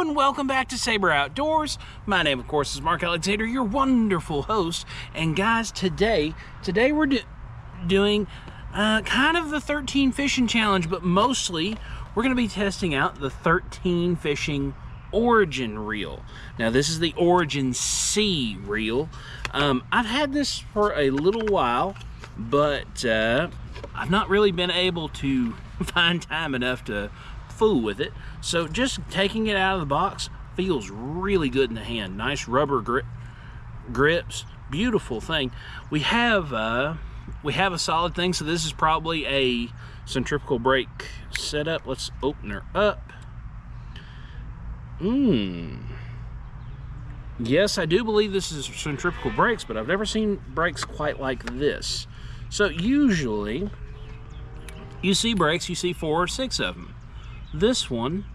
and welcome back to Saber Outdoors. My name, of course, is Mark Alexander, your wonderful host. And guys, today we're doing kind of the 13 fishing challenge, but mostly we're going to be testing out the 13 fishing Origin reel. Now, this is the Origin C reel. I've had this for a little while, but I've not really been able to find time enough to fool with it. So just taking it out of the box feels really good in the hand. Nice rubber grips, beautiful thing. We have a solid thing, so this is probably a centrifugal brake setup. Let's open her up. Yes, I do believe this is centrifugal brakes, but I've never seen brakes quite like this. So usually you see brakes, you see 4 or 6 of them. This one,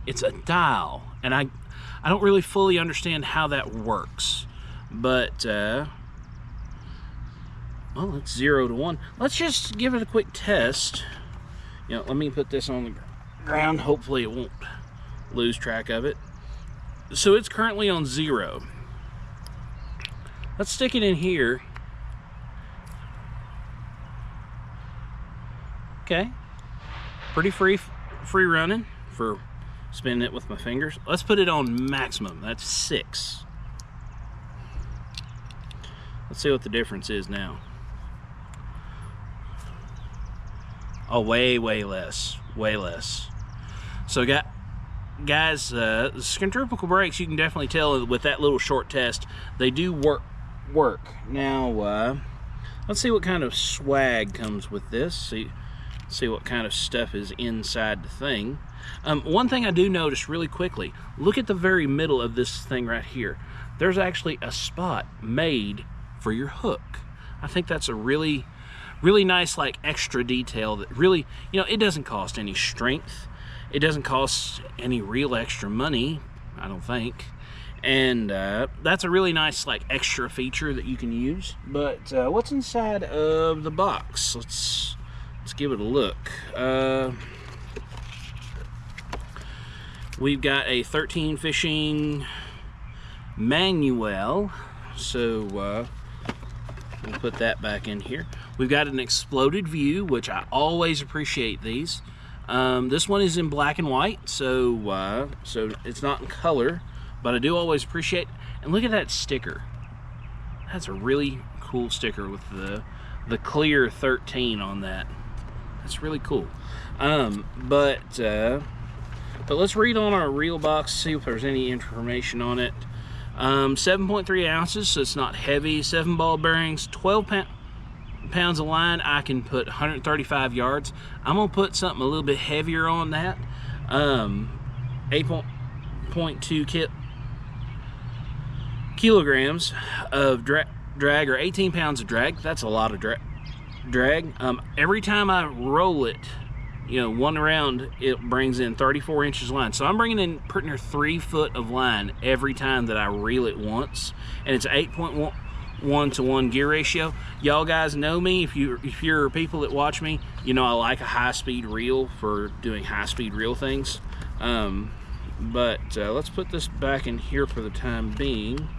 it's a dial, and I don't really fully understand how that works, but well, it's 0 to 1. Let's just give it a quick test. Let me put this on the ground. Hopefully it won't lose track of it. So it's currently on 0. Let's stick it in here. Okay, pretty free running for spinning it with my fingers. Let's put it on maximum. That's 6. Let's see what the difference is now. Oh, way less, way less. So guys, centrifugal brakes, you can definitely tell with that little short test, they do work. Now, let's see what kind of swag comes with this. See what kind of stuff is inside the thing. One thing I do notice really quickly, look at the very middle of this thing right here. There's actually a spot made for your hook. I think that's a really nice, like, extra detail that really, it doesn't cost any strength. It doesn't cost any real extra money, I don't think. And that's a really nice, like, extra feature that you can use. But what's inside of the box? Let's give it a look. We've got a 13 fishing manual, so we'll put that back in here. We've got an exploded view, which I always appreciate these. This one is in black and white, so it's not in color, but I do always appreciate. And look at that sticker. That's a really cool sticker with the clear 13 on that. That's really cool. But let's read on our reel box, see if there's any information on it. 7.3 ounces, so it's not heavy. 7 ball bearings, 12 pounds of line. I can put 135 yards. I'm gonna put something a little bit heavier on that. 8.2 kilograms of drag, or 18 pounds of drag. That's a lot of drag. Every time I roll it, one around, it brings in 34 inches of line. So I'm bringing in pretty near 3 foot of line every time that I reel it once, and it's 8.1 to 1 gear ratio. Y'all guys know me. If you're people that watch me, I like a high-speed reel for doing high-speed reel things. But let's put this back in here for the time being,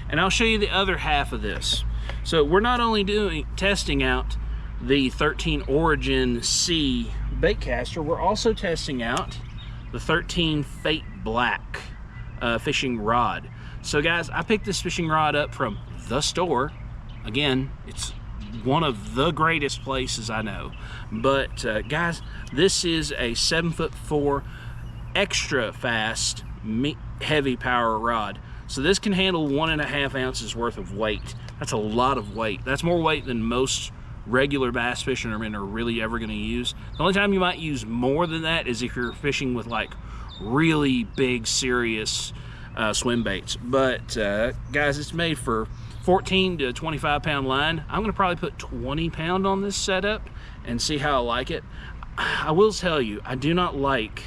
and I'll show you the other half of this. So we're not only testing out the 13 Origin C baitcaster, we're also testing out the 13 Fate Black fishing rod. So guys, I picked this fishing rod up from the store. Again, it's one of the greatest places I know. But guys, this is a 7'4" extra fast heavy power rod. So this can handle 1.5 ounces worth of weight. That's a lot of weight. That's more weight than most regular bass fishermen are really ever going to use. The only time you might use more than that is if you're fishing with, like, really big, serious swim baits. But guys, it's made for 14 to 25 pound line. I'm going to probably put 20 pound on this setup and see how I like it. I will tell you, I do not like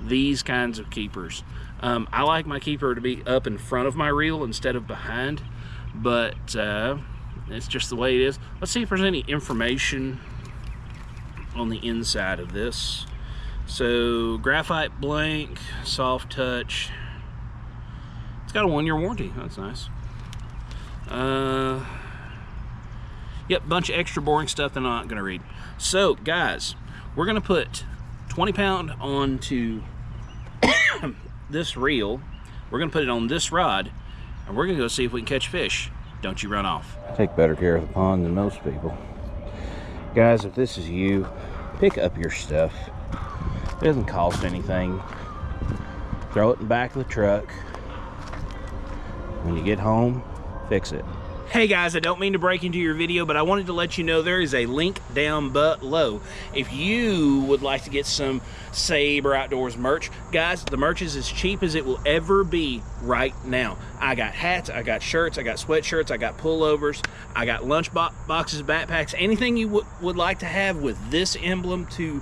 these kinds of keepers. I like my keeper to be up in front of my reel instead of behind, but it's just the way it is. Let's see if there's any information on the inside of this. So graphite blank, soft touch. It's got a 1-year warranty. That's nice. Yep, bunch of extra boring stuff that I'm not gonna read. So guys, we're gonna put 20 pound onto this reel. We're gonna put it on this rod, and we're gonna go see if we can catch fish. Don't you run off. Take better care of the pond than most people. Guys, if this is you, pick up your stuff. It doesn't cost anything. Throw it in the back of the truck. When you get home, fix it. Hey guys, I don't mean to break into your video, but I wanted to let you know there is a link down below. If you would like to get some Sabre Outdoors merch, guys, the merch is as cheap as it will ever be right now. I got hats, I got shirts, I got sweatshirts, I got pullovers, I got lunch boxes, backpacks, anything you would like to have with this emblem to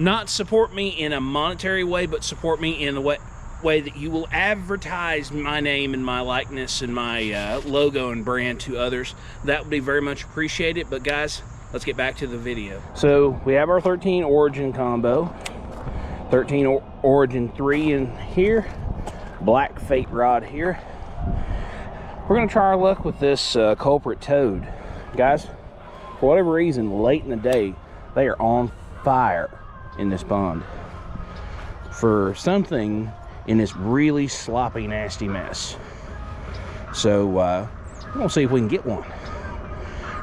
not support me in a monetary way, but support me in a way that you will advertise my name and my likeness and my logo and brand to others. That would be very much appreciated. But guys, let's get back to the video. So we have our 13 Origin combo, 13 Origin 3 in here, Black Fate rod here. We're gonna try our luck with this culprit toad. Guys, for whatever reason, late in the day, they are on fire in this pond for something in this really sloppy, nasty mess. So we're gonna see if we can get one.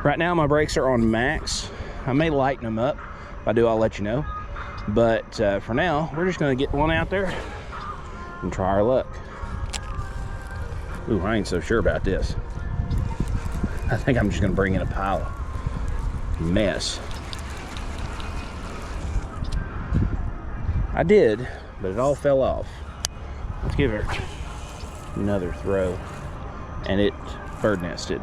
Right now my brakes are on max. I may lighten them up. If I do, I'll let you know. But for now, we're just gonna get one out there and try our luck. Ooh, I ain't so sure about this. I think I'm just gonna bring in a pile of mess. I did, but it all fell off. Let's give her another throw. And it bird nested.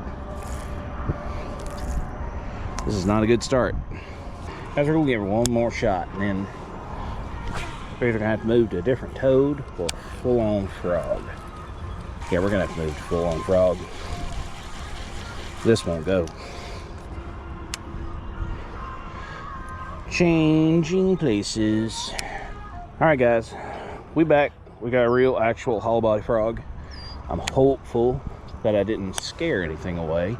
This is not a good start. Guys, we're gonna give her one more shot, and then we're either gonna have to move to a different toad or full-on frog. Yeah, we're gonna have to move to full-on frog. This won't go. Changing places. All right, guys, we back. We got a real, actual hollow body frog. I'm hopeful that I didn't scare anything away,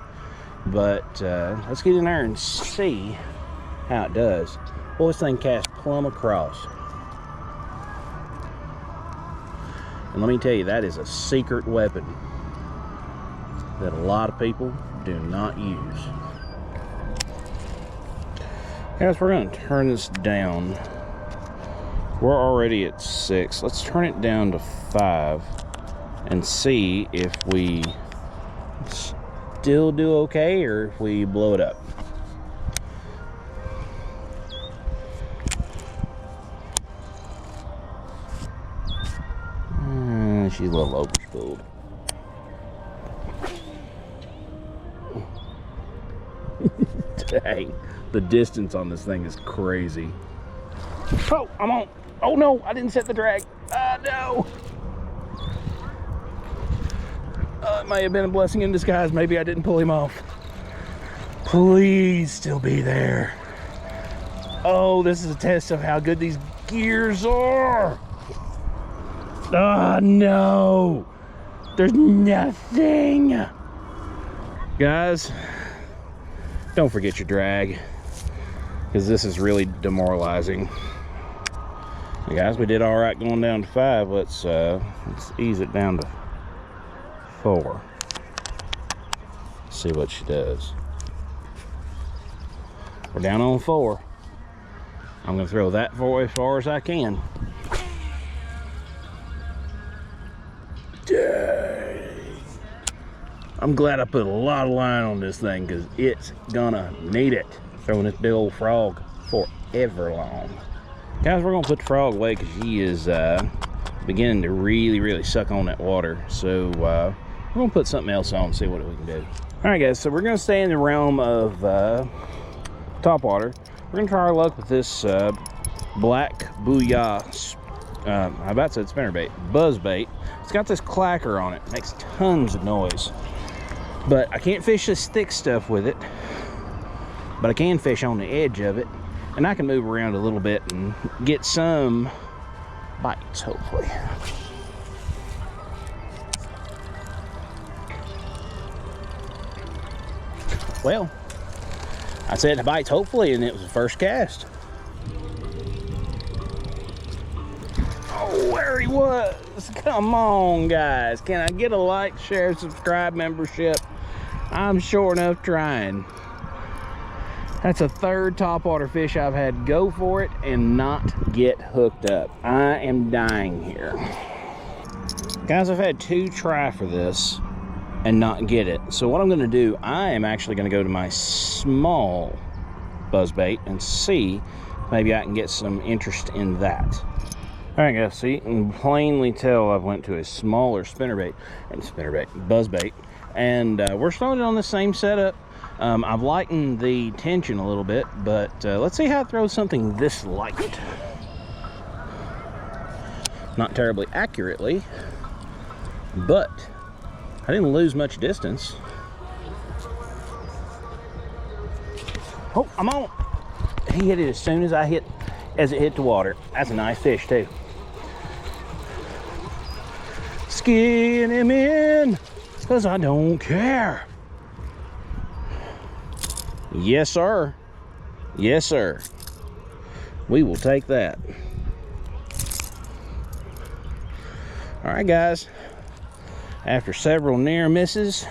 but let's get in there and see how it does. Well, this thing casts plumb across. And let me tell you, that is a secret weapon that a lot of people do not use. Guys, we're gonna turn this down. We're already at 6. Let's turn it down to 5 and see if we still do okay or if we blow it up. She's a little overspooled. Dang, the distance on this thing is crazy. Oh, I'm on. Oh no, I didn't set the drag. No. It may have been a blessing in disguise. Maybe I didn't pull him off. Please still be there. Oh, this is a test of how good these gears are. Oh no, there's nothing. Guys, don't forget your drag, because this is really demoralizing. Guys, we did all right going down to 5. Let's ease it down to 4. See what she does. We're down on 4. I'm gonna throw that as far as I can. Dang. I'm glad I put a lot of line on this thing, because it's gonna need it. Throwing this big old frog forever long. Guys, we're gonna put the frog away because she is beginning to really suck on that water. So we're gonna put something else on and see what we can do. All right, guys, so we're gonna stay in the realm of top water. We're gonna try our luck with this Black Booyah, I about said spinnerbait, buzz bait. It's got this clacker on it, makes tons of noise. But I can't fish this thick stuff with it, but I can fish on the edge of it. And I can move around a little bit and get some bites, hopefully. Well, I said bites, hopefully, and it was the first cast. Oh, there he was. Come on, guys. Can I get a like, share, subscribe, membership? I'm sure enough trying. That's a third topwater fish I've had go for it and not get hooked up. I am dying here. Guys, I've had 2 try for this and not get it. So what I'm gonna do, I am actually gonna go to my small buzzbait and see maybe I can get some interest in that. All right, guys, so you can plainly tell I've went to a smaller buzzbait, and we're starting on the same setup. I've lightened the tension a little bit, but let's see how it throws something this light. Not terribly accurately, but I didn't lose much distance. Oh, I'm on. He hit it as soon as it hit the water. That's a nice fish too. Skin him in, because I don't care. Yes, sir. Yes, sir. We will take that. All right, guys. After several near misses,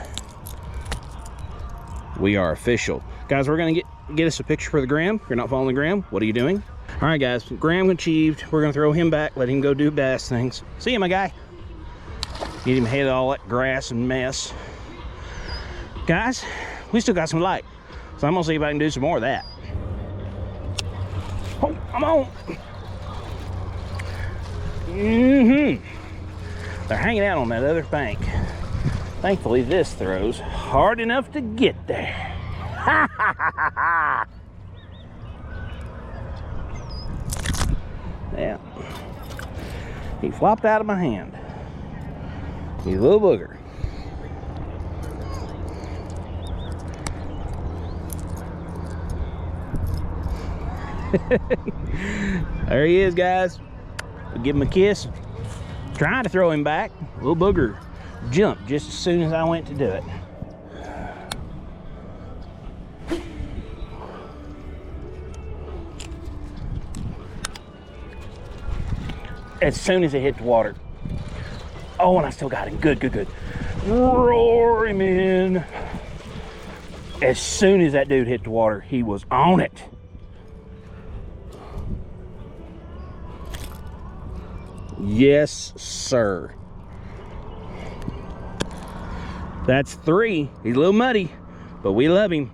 we are official. Guys, we're gonna get us a picture for the gram. If you're not following the gram, what are you doing? All right, guys, gram achieved. We're gonna throw him back, let him go do bass things. See you, my guy. Get him ahead of all that grass and mess. Guys, we still got some light, so I'm gonna see if I can do some more of that. Oh, I'm on. They're hanging out on that other bank. Thankfully, this throws hard enough to get there. Ha ha ha ha ha! Yeah. He flopped out of my hand. You little booger. There he is, guys. We'll give him a kiss. Trying to throw him back. Little booger jumped just as soon as I went to do it. As soon as it hit the water. Oh, and I still got him. Good, good, good. Roar him in. As soon as that dude hit the water, he was on it. Yes, sir. That's 3. He's a little muddy, but we love him.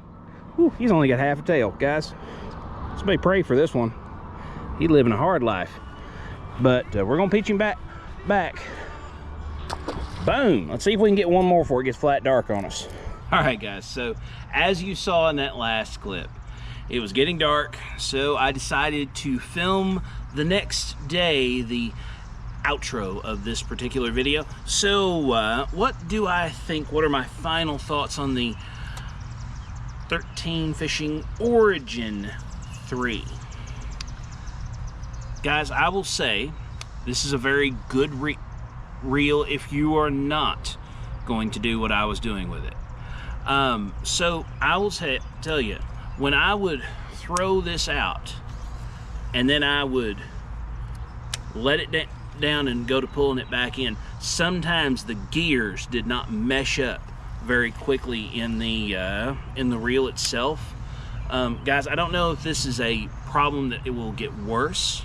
Whew, he's only got half a tail, guys. Somebody pray for this one. He's living a hard life. But we're gonna pitch him back. Boom. Let's see if we can get one more before it gets flat dark on us. All right, guys, so as you saw in that last clip, it was getting dark, so I decided to film the next day the outro of this particular video. So what do I think, what are my final thoughts on the 13 Fishing Origin 3? Guys, I will say this is a very good reel if you are not going to do what I was doing with it. So I will tell you, when I would throw this out and then I would let it down and go to pulling it back in, sometimes the gears did not mesh up very quickly in the reel itself. Guys, I don't know if this is a problem that it will get worse,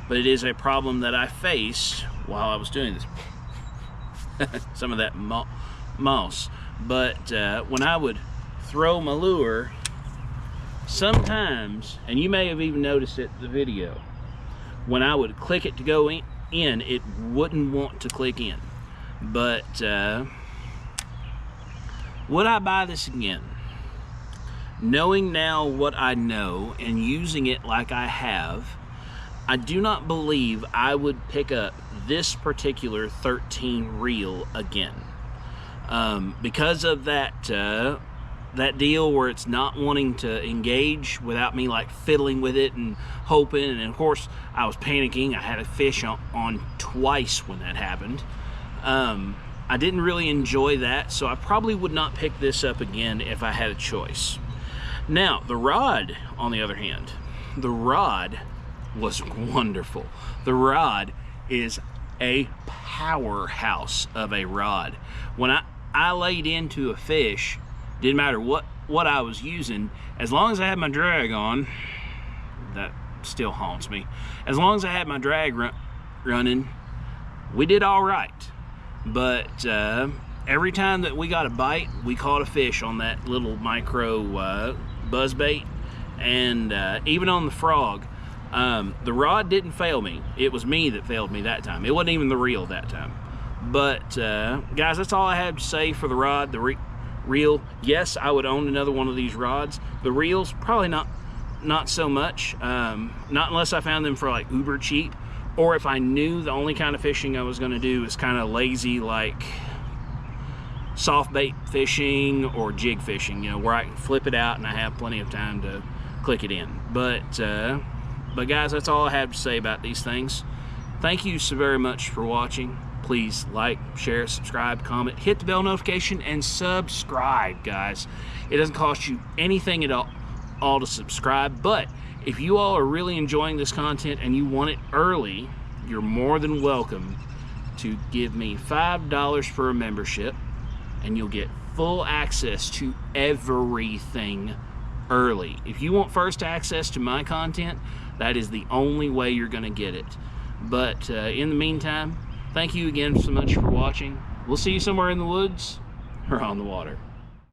but it is a problem that I faced while I was doing this. Some of that moss. But when I would throw my lure, sometimes, and you may have even noticed it in the video, when I would click it to go in, it wouldn't want to click in. But would I buy this again? Knowing now what I know and using it like I have, I do not believe I would pick up this particular 13 reel again. Because of that that deal where it's not wanting to engage without me like fiddling with it and hoping. And of course I was panicking. I had a fish on twice when that happened. I didn't really enjoy that, so I probably would not pick this up again if I had a choice. Now the rod, on the other hand, the rod was wonderful. The rod is a powerhouse of a rod. When I laid into a fish, didn't matter what I was using, as long as I had my drag on, that still haunts me, as long as I had my drag running, we did all right. But every time that we got a bite, we caught a fish on that little micro buzz bait. And even on the frog, the rod didn't fail me. It was me that failed me that time. It wasn't even the reel that time. But guys, that's all I have to say for the rod. The reel, yes, I would own another one of these rods. The reels, probably not so much. Not unless I found them for like uber cheap, or if I knew the only kind of fishing I was going to do is kind of lazy, like soft bait fishing or jig fishing, you know, where I can flip it out and I have plenty of time to click it in. But guys, that's all I have to say about these things. Thank you so very much for watching. Please like, share, subscribe, comment, hit the bell notification, and subscribe, guys. It doesn't cost you anything at all to subscribe, but if you all are really enjoying this content and you want it early, you're more than welcome to give me $5 for a membership, and you'll get full access to everything early. If you want first access to my content, that is the only way you're going to get it. But in the meantime, thank you again so much for watching. We'll see you somewhere in the woods or on the water.